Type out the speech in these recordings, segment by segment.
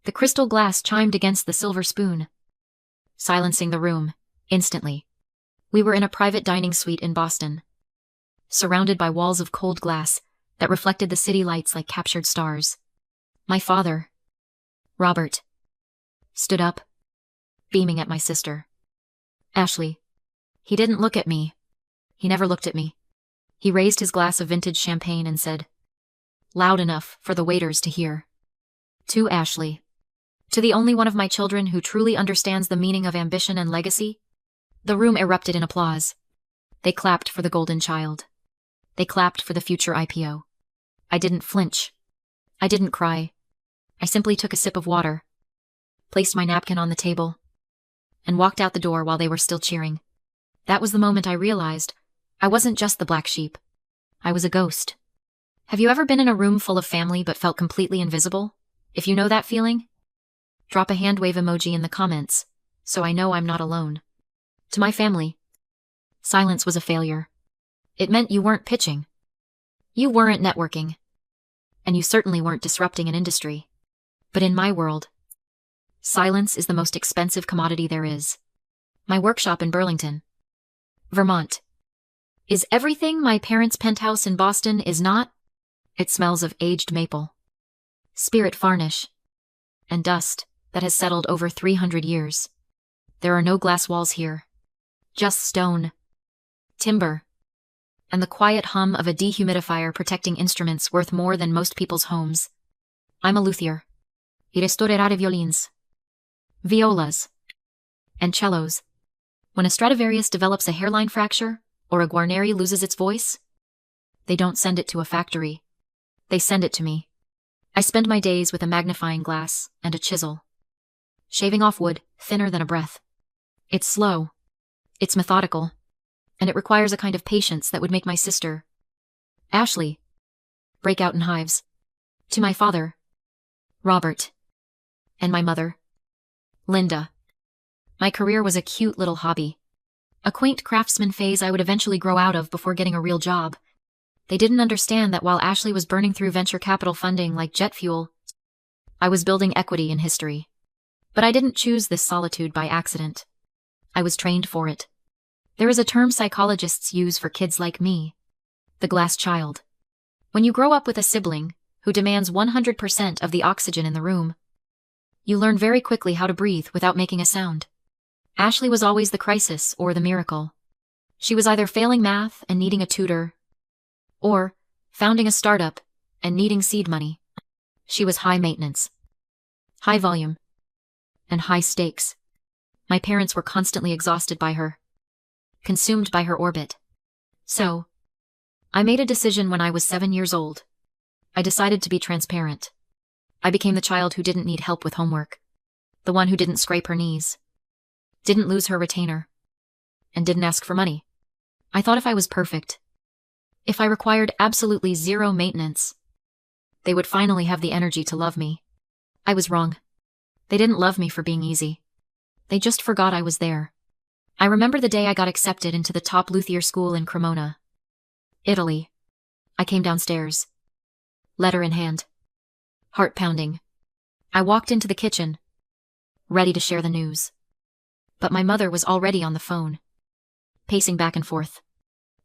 The crystal glass chimed against the silver spoon, silencing the room, instantly. We were in a private dining suite in Boston, surrounded by walls of cold glass that reflected the city lights like captured stars. My father, Robert, stood up, beaming at my sister, Ashley. He didn't look at me. He never looked at me. He raised his glass of vintage champagne and said, loud enough for the waiters to hear, to Ashley, to the only one of my children who truly understands the meaning of ambition and legacy. The room erupted in applause. They clapped for the golden child. They clapped for the future IPO. I didn't flinch. I didn't cry. I simply took a sip of water, placed my napkin on the table, and walked out the door while they were still cheering. That was the moment I realized I wasn't just the black sheep. I was a ghost. Have you ever been in a room full of family but felt completely invisible? If you know that feeling, drop a hand wave emoji in the comments, so I know I'm not alone. To my family, silence was a failure. It meant you weren't pitching. You weren't networking. And you certainly weren't disrupting an industry. But in my world, silence is the most expensive commodity there is. My workshop in Burlington, Vermont, is everything my parents' penthouse in Boston is not. It smells of aged maple, spirit varnish, and dust that has settled over 300 years. There are no glass walls here, just stone, timber, and the quiet hum of a dehumidifier protecting instruments worth more than most people's homes. I'm a luthier. I restaurare violins, violas, and cellos. When a Stradivarius develops a hairline fracture, or a Guarneri loses its voice, they don't send it to a factory. They send it to me. I spend my days with a magnifying glass and a chisel, shaving off wood thinner than a breath. It's slow, it's methodical, and it requires a kind of patience that would make my sister, Ashley, break out in hives. To my father, Robert, and my mother, Linda, my career was a cute little hobby. A quaint craftsman phase I would eventually grow out of before getting a real job. They didn't understand that while Ashley was burning through venture capital funding like jet fuel, I was building equity in history. But I didn't choose this solitude by accident. I was trained for it. There is a term psychologists use for kids like me, the glass child. When you grow up with a sibling who demands 100% of the oxygen in the room, you learn very quickly how to breathe without making a sound. Ashley was always the crisis or the miracle. She was either failing math and needing a tutor, or founding a startup and needing seed money. She was high maintenance, high volume, and high stakes. My parents were constantly exhausted by her, consumed by her orbit. So, I made a decision when I was 7 years old. I decided to be transparent. I became the child who didn't need help with homework, the one who didn't scrape her knees, didn't lose her retainer, and didn't ask for money. I thought if I was perfect, if I required absolutely zero maintenance, they would finally have the energy to love me. I was wrong. They didn't love me for being easy. They just forgot I was there. I remember the day I got accepted into the top luthier school in Cremona, Italy. I came downstairs, letter in hand, heart pounding. I walked into the kitchen, ready to share the news. But my mother was already on the phone, pacing back and forth.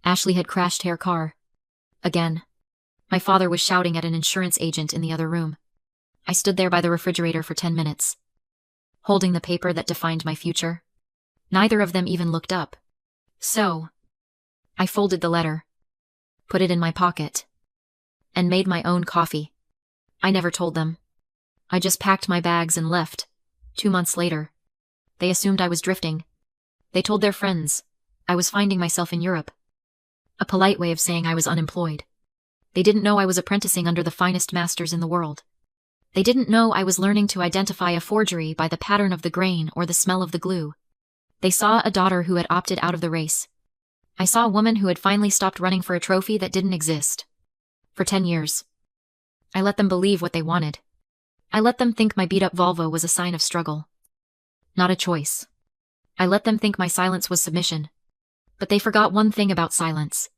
Ashley had crashed her car. Again. My father was shouting at an insurance agent in the other room. I stood there by the refrigerator for 10 minutes, holding the paper that defined my future. Neither of them even looked up. So, I folded the letter, put it in my pocket, and made my own coffee. I never told them. I just packed my bags and left. 2 months later, they assumed I was drifting. They told their friends I was finding myself in Europe. A polite way of saying I was unemployed. They didn't know I was apprenticing under the finest masters in the world. They didn't know I was learning to identify a forgery by the pattern of the grain or the smell of the glue. They saw a daughter who had opted out of the race. I saw a woman who had finally stopped running for a trophy that didn't exist. For 10 years, I let them believe what they wanted. I let them think my beat-up Volvo was a sign of struggle, not a choice. I let them think my silence was submission. But they forgot one thing about silence.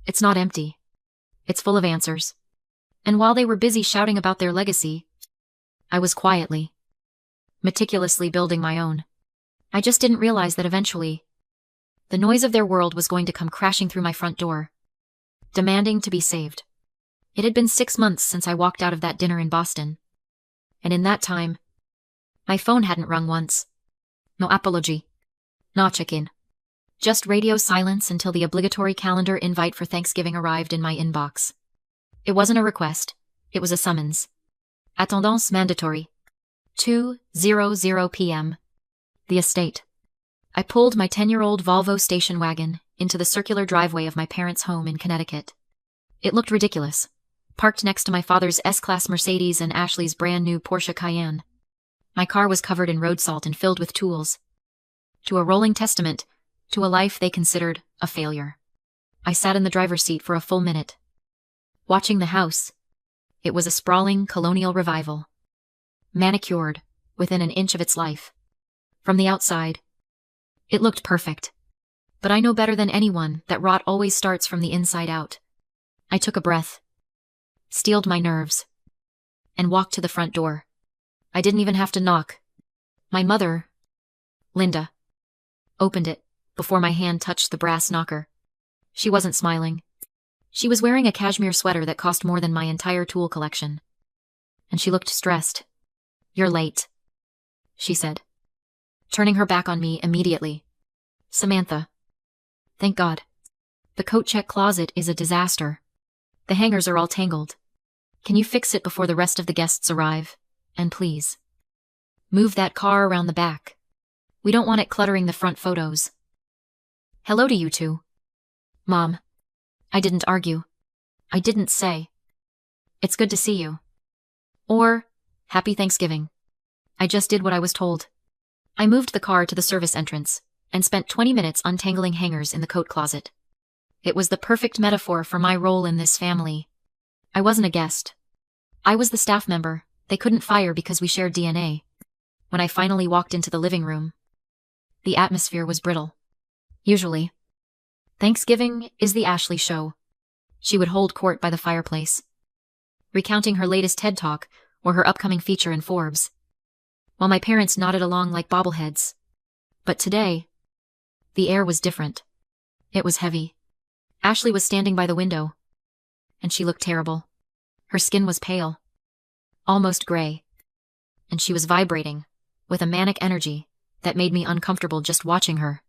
It's not empty. It's full of answers. And while they were busy shouting about their legacy, I was quietly, meticulously building my own. I just didn't realize that eventually, the noise of their world was going to come crashing through my front door, demanding to be saved. It had been 6 months since I walked out of that dinner in Boston. And in that time, my phone hadn't rung once. No apology. No check-in. Just radio silence until the obligatory calendar invite for Thanksgiving arrived in my inbox. It wasn't a request. It was a summons. Attendance mandatory. 2:00 p.m. The estate. I pulled my 10-year-old Volvo station wagon into the circular driveway of my parents' home in Connecticut. It looked ridiculous, parked next to my father's S-Class Mercedes and Ashley's brand new Porsche Cayenne. My car was covered in road salt and filled with tools. To a rolling testament to a life they considered a failure. I sat in the driver's seat for a full minute, watching the house. It was a sprawling colonial revival, manicured within an inch of its life. From the outside, it looked perfect. But I know better than anyone that rot always starts from the inside out. I took a breath, steeled my nerves, and walked to the front door. I didn't even have to knock. My mother, Linda, opened it before my hand touched the brass knocker. She wasn't smiling. She was wearing a cashmere sweater that cost more than my entire tool collection. And she looked stressed. "You're late," she said, turning her back on me immediately. "Samantha. Thank God. The coat check closet is a disaster. The hangers are all tangled. Can you fix it before the rest of the guests arrive? And please, move that car around the back. We don't want it cluttering the front photos." "Hello to you two." "Mom." I didn't argue. I didn't say, "It's good to see you," or "Happy Thanksgiving." I just did what I was told. I moved the car to the service entrance and spent 20 minutes untangling hangers in the coat closet. It was the perfect metaphor for my role in this family. I wasn't a guest. I was the staff member they couldn't fire because we shared DNA. When I finally walked into the living room, the atmosphere was brittle. Usually, Thanksgiving is the Ashley show. She would hold court by the fireplace, recounting her latest TED Talk or her upcoming feature in Forbes, while my parents nodded along like bobbleheads. But today, the air was different. It was heavy. Ashley was standing by the window, and she looked terrible. Her skin was pale, almost gray, and she was vibrating with a manic energy that made me uncomfortable just watching her.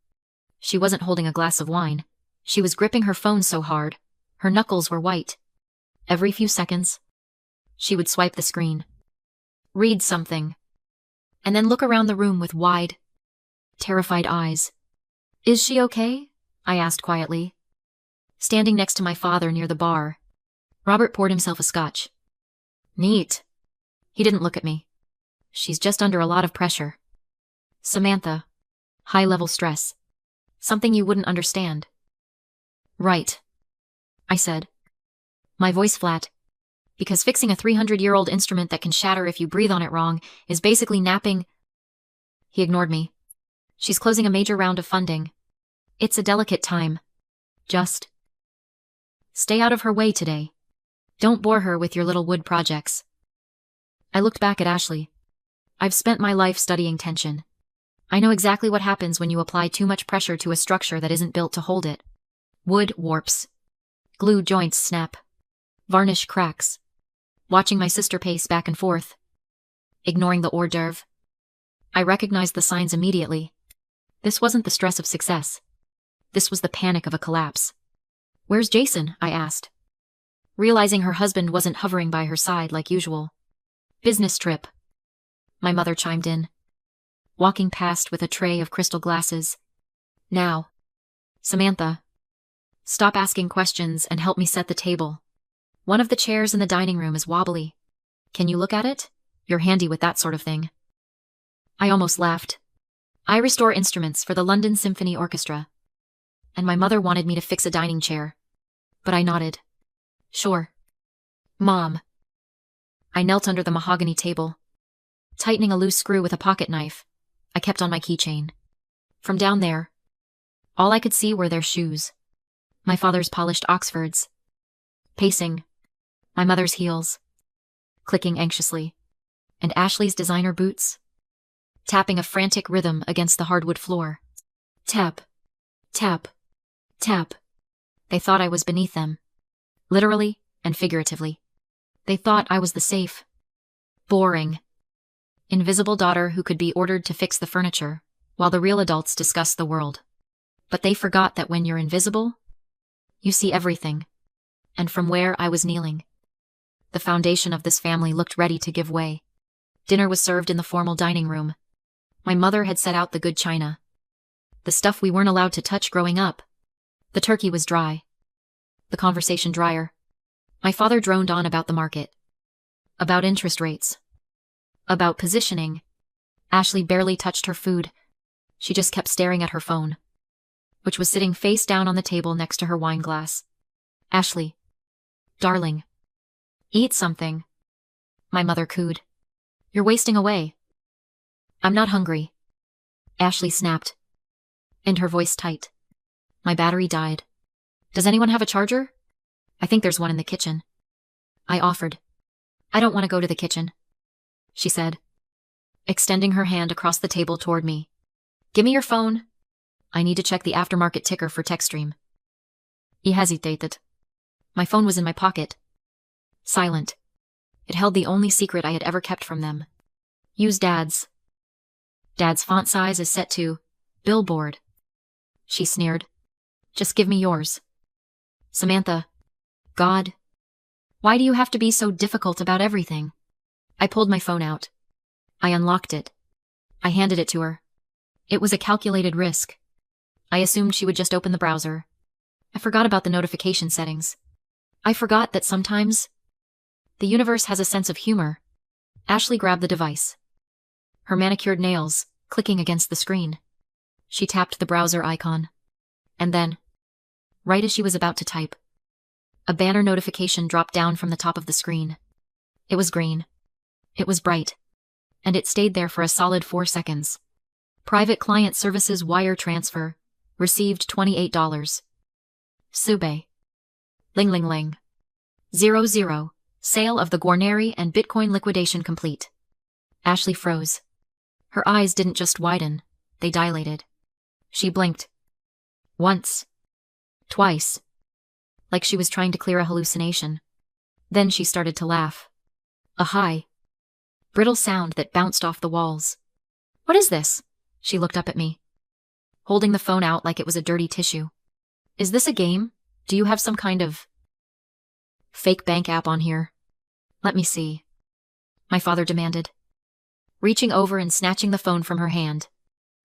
She wasn't holding a glass of wine. She was gripping her phone so hard, her knuckles were white. Every few seconds, she would swipe the screen, read something, and then look around the room with wide, terrified eyes. "Is she okay?" I asked quietly. Standing next to my father near the bar, Robert poured himself a scotch. "Neat." He didn't look at me. "She's just under a lot of pressure, Samantha. High-level stress. Something you wouldn't understand." "Right," I said, my voice flat, because fixing a 300-year-old instrument that can shatter if you breathe on it wrong is basically napping. He ignored me. "She's closing a major round of funding. It's a delicate time. Just stay out of her way today. Don't bore her with your little wood projects." I looked back at Ashley. I've spent my life studying tension. I know exactly what happens when you apply too much pressure to a structure that isn't built to hold it. Wood warps. Glue joints snap. Varnish cracks. Watching my sister pace back and forth, ignoring the hors d'oeuvre, I recognized the signs immediately. This wasn't the stress of success. This was the panic of a collapse. "Where's Jason?" I asked, realizing her husband wasn't hovering by her side like usual. "Business trip," my mother chimed in, walking past with a tray of crystal glasses. "Now, Samantha, stop asking questions and help me set the table. One of the chairs in the dining room is wobbly. Can you look at it? You're handy with that sort of thing." I almost laughed. I restore instruments for the London Symphony Orchestra, and my mother wanted me to fix a dining chair. But I nodded. "Sure, Mom." I knelt under the mahogany table, tightening a loose screw with a pocket knife I kept on my keychain. From down there, all I could see were their shoes. My father's polished Oxfords, pacing, my mother's heels, clicking anxiously, and Ashley's designer boots, tapping a frantic rhythm against the hardwood floor. Tap, tap, tap. They thought I was beneath them. Literally and figuratively. They thought I was the safe, boring, invisible daughter who could be ordered to fix the furniture, while the real adults discussed the world. But they forgot that when you're invisible, you see everything. And from where I was kneeling, the foundation of this family looked ready to give way. Dinner was served in the formal dining room. My mother had set out the good china. The stuff we weren't allowed to touch growing up. The turkey was dry. The conversation drier. My father droned on about the market. About interest rates. About positioning. Ashley barely touched her food. She just kept staring at her phone, which was sitting face down on the table next to her wine glass. Ashley. Darling. Eat something. My mother cooed. You're wasting away. I'm not hungry. Ashley snapped. And her voice tight. My battery died. Does anyone have a charger? I think there's one in the kitchen. I offered. I don't want to go to the kitchen, she said, extending her hand across the table toward me. Give me your phone. I need to check the aftermarket ticker for TechStream. He hesitated. My phone was in my pocket. Silent. It held the only secret I had ever kept from them. Use Dad's. Dad's font size is set to billboard. She sneered. Just give me yours. Samantha. God. Why do you have to be so difficult about everything? I pulled my phone out. I unlocked it. I handed it to her. It was a calculated risk. I assumed she would just open the browser. I forgot about the notification settings. I forgot that sometimes the universe has a sense of humor. Ashley grabbed the device. Her manicured nails clicking against the screen. She tapped the browser icon. And then, right as she was about to type, a banner notification dropped down from the top of the screen. It was green. It was bright. And it stayed there for a solid 4 seconds. Private Client Services Wire Transfer. Received $28. Sube. Ling ling ling. 00. Sale of the Guarneri and Bitcoin liquidation complete. Ashley froze. Her eyes didn't just widen, they dilated. She blinked. Once. Twice. Like she was trying to clear a hallucination. Then she started to laugh. A high, brittle sound that bounced off the walls. What is this? She looked up at me, holding the phone out like it was a dirty tissue. Is this a game? Do you have some kind of fake bank app on here? Let me see. My father demanded, reaching over and snatching the phone from her hand.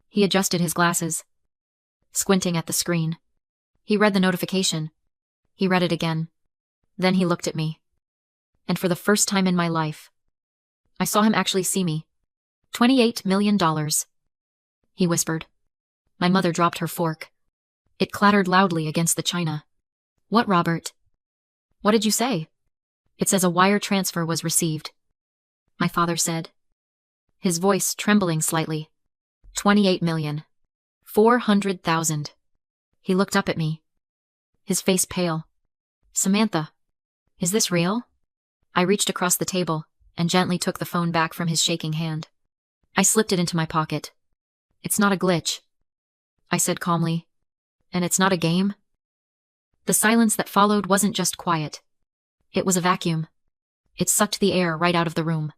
He adjusted his glasses, squinting at the screen. He read the notification. He read it again. Then he looked at me. And for the first time in my life, I saw him actually see me. $28 million. He whispered. My mother dropped her fork. It clattered loudly against the china. What, Robert? What did you say? It says a wire transfer was received. My father said, his voice trembling slightly. 28,400,000. He looked up at me, his face pale. Samantha, is this real? I reached across the table and gently took the phone back from his shaking hand. I slipped it into my pocket. It's not a glitch, I said calmly. And it's not a game? The silence that followed wasn't just quiet. It was a vacuum. It sucked the air right out of the room.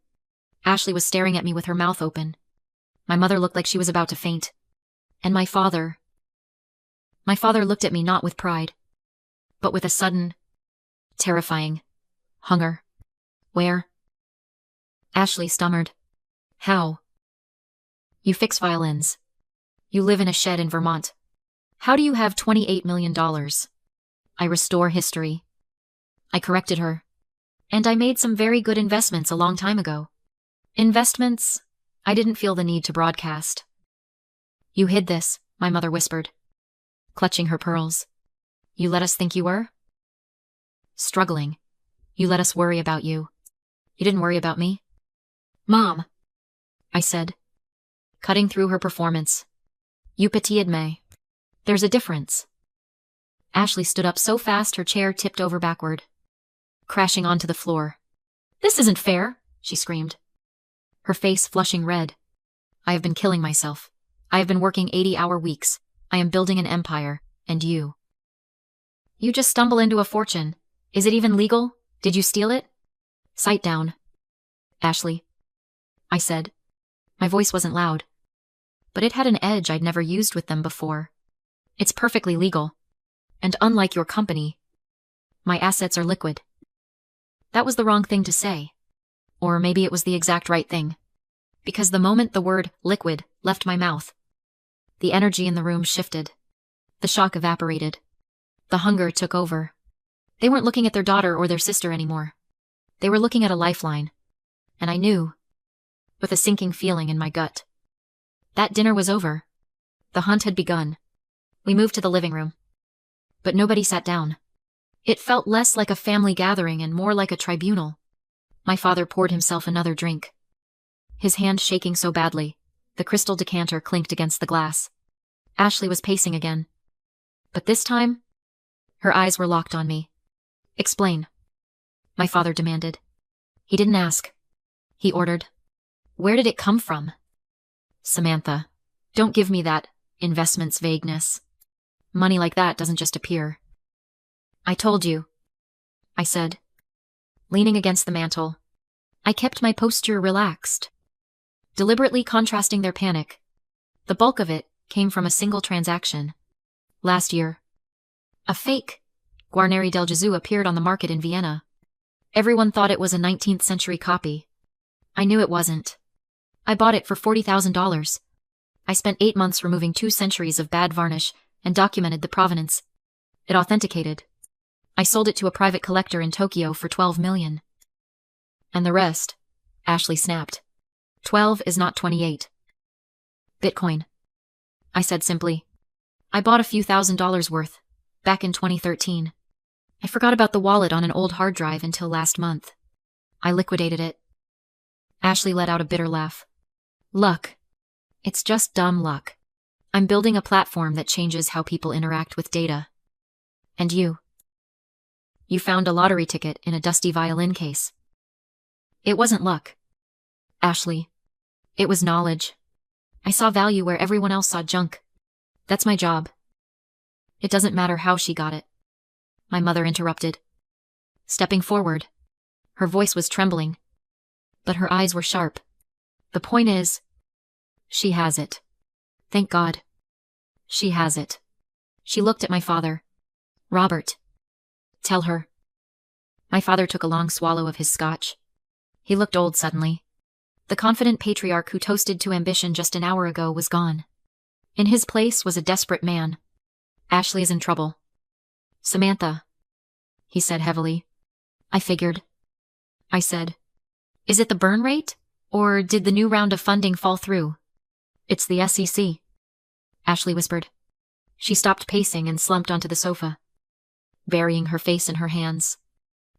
Ashley was staring at me with her mouth open. My mother looked like she was about to faint. And my father looked at me not with pride, but with a sudden, terrifying hunger. Where? Ashley stammered. How? You fix violins. You live in a shed in Vermont. How do you have $28 million? I restore history. I corrected her. And I made some very good investments a long time ago. Investments I didn't feel the need to broadcast. You hid this, my mother whispered, clutching her pearls. You let us think you were? Struggling. You let us worry about you. You didn't worry about me? Mom, I said, cutting through her performance. You pitied me. There's a difference. Ashley stood up so fast her chair tipped over backward, crashing onto the floor. This isn't fair, she screamed, her face flushing red. I have been killing myself. I have been working 80-hour weeks. I am building an empire. And you? You just stumble into a fortune. Is it even legal? Did you steal it? Sight down. Ashley. I said. My voice wasn't loud, but it had an edge I'd never used with them before. It's perfectly legal. And unlike your company, my assets are liquid. That was the wrong thing to say. Or maybe it was the exact right thing. Because the moment the word liquid left my mouth, the energy in the room shifted. The shock evaporated. The hunger took over. They weren't looking at their daughter or their sister anymore. They were looking at a lifeline. And I knew, with a sinking feeling in my gut, that dinner was over. The hunt had begun. We moved to the living room. But nobody sat down. It felt less like a family gathering and more like a tribunal. My father poured himself another drink. His hand shaking so badly, the crystal decanter clinked against the glass. Ashley was pacing again. But this time, her eyes were locked on me. Explain. My father demanded. He didn't ask. He ordered. Where did it come from? Samantha, don't give me that investments vagueness. Money like that doesn't just appear. I told you, I said, leaning against the mantel. I kept my posture relaxed, deliberately contrasting their panic. The bulk of it came from a single transaction. Last year, a fake Guarneri del Gesù appeared on the market in Vienna. Everyone thought it was a 19th century copy. I knew it wasn't. I bought it for $40,000. I spent 8 months removing 2 centuries of bad varnish and documented the provenance. It authenticated. I sold it to a private collector in Tokyo for $12 million. And the rest, Ashley snapped. 12 is not 28. Bitcoin. I said simply. I bought a few $1,000s worth, back in 2013. I forgot about the wallet on an old hard drive until last month. I liquidated it. Ashley let out a bitter laugh. Luck. It's just dumb luck. I'm building a platform that changes how people interact with data. And you? You found a lottery ticket in a dusty violin case. It wasn't luck, Ashley. It was knowledge. I saw value where everyone else saw junk. That's my job. It doesn't matter how she got it. My mother interrupted. Stepping forward. Her voice was trembling, but her eyes were sharp. The point is, she has it. Thank God. She has it. She looked at my father. Robert. Tell her. My father took a long swallow of his scotch. He looked old suddenly. The confident patriarch who toasted to ambition just an hour ago was gone. In his place was a desperate man. Ashley is in trouble. Samantha, he said heavily. I figured. I said, is it the burn rate? Or did the new round of funding fall through? It's the SEC, Ashley whispered. She stopped pacing and slumped onto the sofa, burying her face in her hands.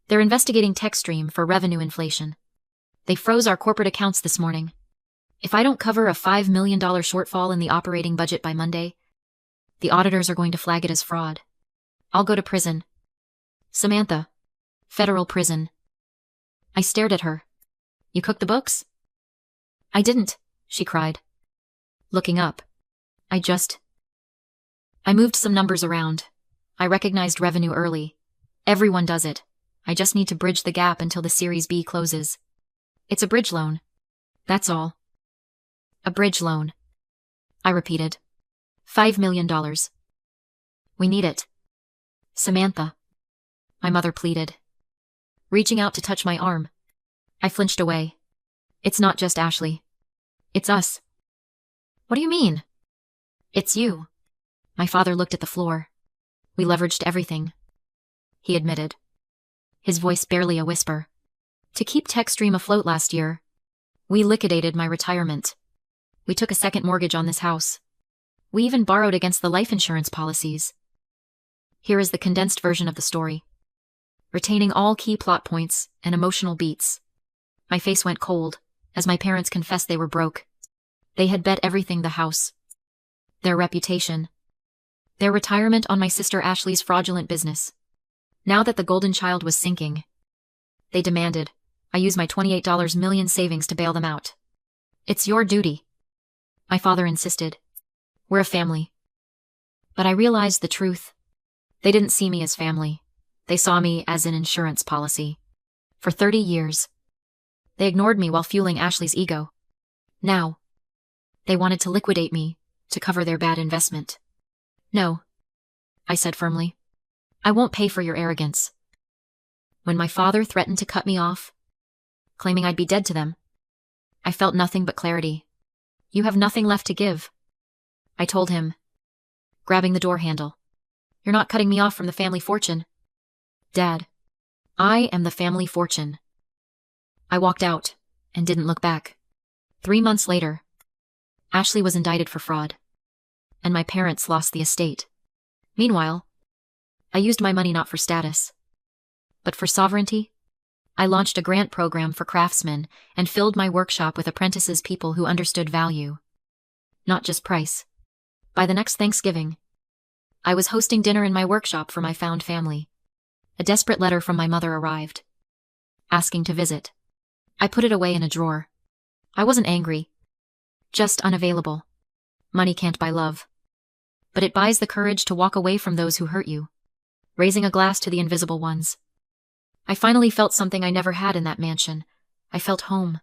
They're investigating TechStream for revenue inflation. They froze our corporate accounts this morning. If I don't cover a $5 million shortfall in the operating budget by Monday, the auditors are going to flag it as fraud. I'll go to prison. Samantha. Federal prison. I stared at her. You cooked the books? I didn't, she cried. Looking up. I moved some numbers around. I recognized revenue early. Everyone does it. I just need to bridge the gap until the Series B closes. It's a bridge loan. That's all. A bridge loan. I repeated. $5 million. We need it. Samantha. My mother pleaded, reaching out to touch my arm. I flinched away. It's not just Ashley. It's us. What do you mean? It's you. My father looked at the floor. We leveraged everything, he admitted, his voice barely a whisper. To keep TechStream afloat last year, we liquidated my retirement. We took a second mortgage on this house. We even borrowed against the life insurance policies. Here is the condensed version of the story, retaining all key plot points and emotional beats. My face went cold as my parents confessed they were broke. They had bet everything: the house, their reputation, their retirement on my sister Ashley's fraudulent business. Now that the golden child was sinking, they demanded I use my $28 million savings to bail them out. It's your duty. My father insisted. We're a family. But I realized the truth. They didn't see me as family. They saw me as an insurance policy. For 30 years, they ignored me while fueling Ashley's ego. Now, they wanted to liquidate me to cover their bad investment. No, I said firmly. I won't pay for your arrogance. When my father threatened to cut me off, claiming I'd be dead to them, I felt nothing but clarity. You have nothing left to give, I told him, grabbing the door handle. You're not cutting me off from the family fortune. Dad, I am the family fortune. I walked out and didn't look back. 3 months later, Ashley was indicted for fraud, and my parents lost the estate. Meanwhile, I used my money not for status, but for sovereignty. I launched a grant program for craftsmen and filled my workshop with apprentices, people who understood value, not just price. By the next Thanksgiving, I was hosting dinner in my workshop for my found family. A desperate letter from my mother arrived, asking to visit. I put it away in a drawer. I wasn't angry, just unavailable. Money can't buy love, but it buys the courage to walk away from those who hurt you. Raising a glass to the invisible ones. I finally felt something I never had in that mansion. I felt home.